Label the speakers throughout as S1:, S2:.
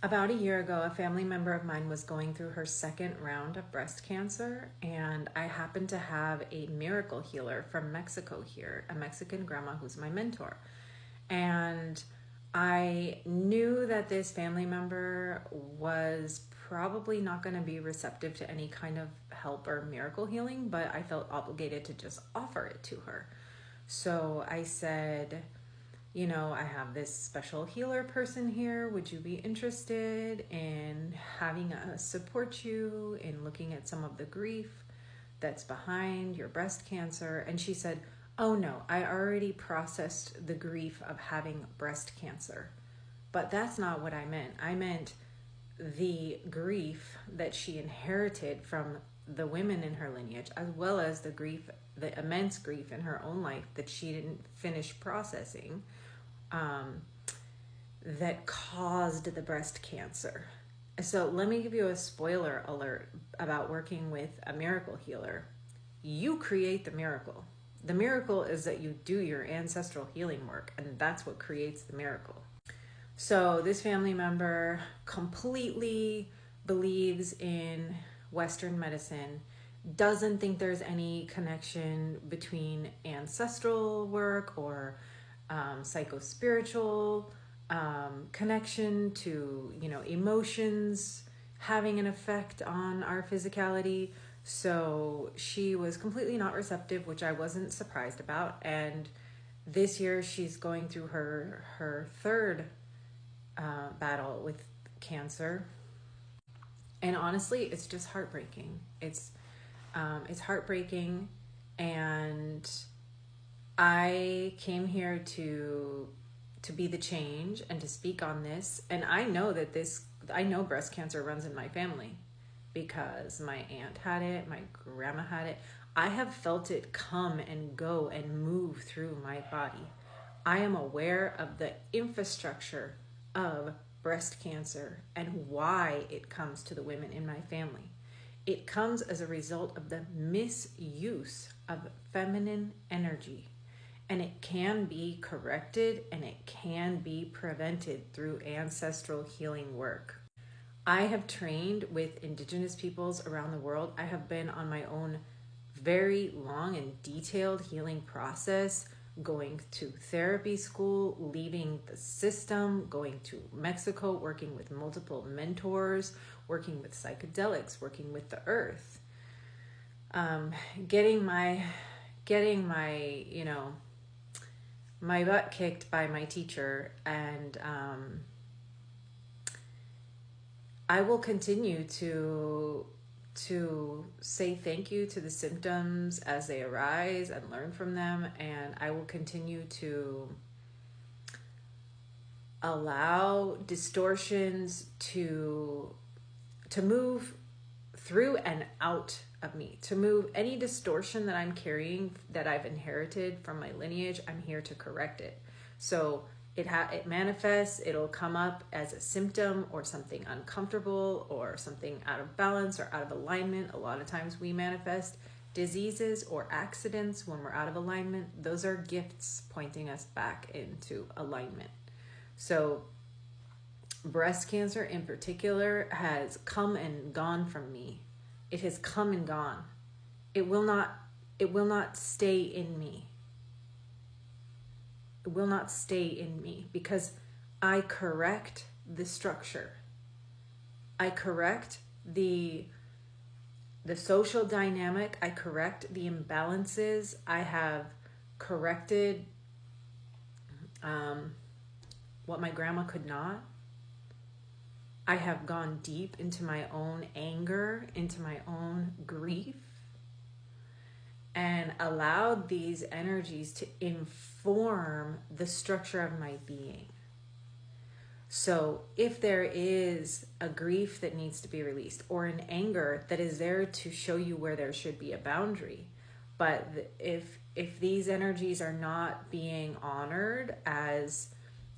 S1: About a year ago, a family member of mine was going through her second round of breast cancer, and I happened to have a miracle healer from Mexico here, a Mexican grandma who's my mentor. And I knew that this family member was probably not going to be receptive to any kind of help or miracle healing, but I felt obligated to just offer it to her. So I said, I have this special healer person here. Would you be interested in having us support you in looking at some of the grief that's behind your breast cancer? And she said, oh no, I already processed the grief of having breast cancer. But that's not what I meant. I meant the grief that she inherited from the women in her lineage, as well as the immense grief in her own life that she didn't finish processing, that caused the breast cancer. So let me give you a spoiler alert about working with a miracle healer. You create the miracle. The miracle is that you do your ancestral healing work, and that's what creates the miracle. So this family member completely believes in Western medicine, doesn't think there's any connection between ancestral work or psychospiritual connection to, emotions having an effect on our physicality. So she was completely not receptive, which I wasn't surprised about. And this year she's going through her third battle with cancer. And honestly, it's just heartbreaking. It's heartbreaking, and I came here to be the change and to speak on this. And I know breast cancer runs in my family because my aunt had it, my grandma had it. I have felt it come and go and move through my body. I am aware of the infrastructure of breast cancer and why it comes to the women in my family. It comes as a result of the misuse of feminine energy, and it can be corrected and it can be prevented through ancestral healing work. I have trained with indigenous peoples around the world. I have been on my own very long and detailed healing process, going to therapy school, leaving the system, going to Mexico, working with multiple mentors, working with psychedelics, working with the earth, getting my my butt kicked by my teacher, and I will continue to say thank you to the symptoms as they arise and learn from them, and I will continue to allow distortions to move through and out of me, to move any distortion that I'm carrying, that I've inherited from my lineage. I'm here to correct it. So it manifests, it'll come up as a symptom or something uncomfortable or something out of balance or out of alignment. A lot of times we manifest diseases or accidents when we're out of alignment. Those are gifts pointing us back into alignment. So breast cancer in particular has come and gone from me. It has come and gone. It will not stay in me. It will not stay in me because I correct the structure. I correct the social dynamic. I correct the imbalances. I have corrected what my grandma could not. I have gone deep into my own anger, into my own grief, and allowed these energies to inform the structure of my being. So if there is a grief that needs to be released, or an anger that is there to show you where there should be a boundary, but if these energies are not being honored as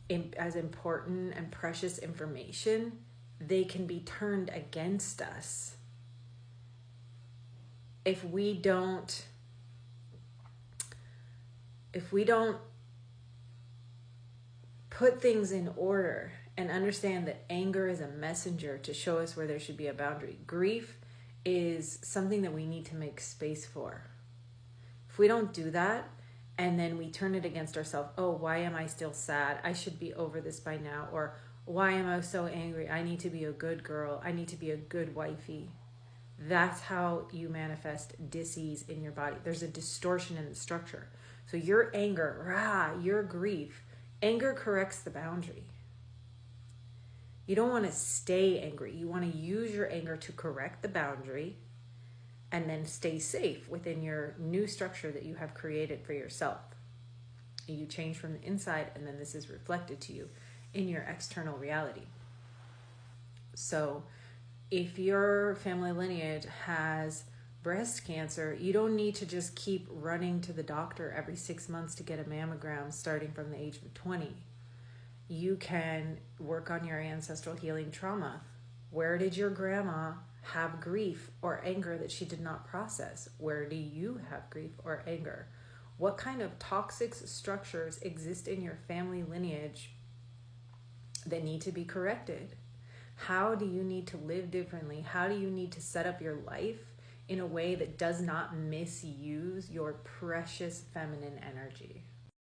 S1: important and precious information, they can be turned against us if we don't put things in order and understand that anger is a messenger to show us where there should be a boundary. Grief is something that we need to make space for. If we don't do that, and then we turn it against ourselves, oh, why am I still sad? I should be over this by now. Or why am I so angry? I need to be a good girl. I need to be a good wifey. That's how you manifest dis-ease in your body. There's a distortion in the structure. So your anger, your grief, anger corrects the boundary. You don't want to stay angry. You want to use your anger to correct the boundary and then stay safe within your new structure that you have created for yourself. You change from the inside, and then this is reflected to you in your external reality. So if your family lineage has breast cancer, you don't need to just keep running to the doctor every 6 months to get a mammogram starting from the age of 20. You can work on your ancestral healing trauma. Where did your grandma have grief or anger that she did not process? Where do you have grief or anger? What kind of toxic structures exist in your family lineage that need to be corrected? How do you need to live differently? How do you need to set up your life in a way that does not misuse your precious feminine energy?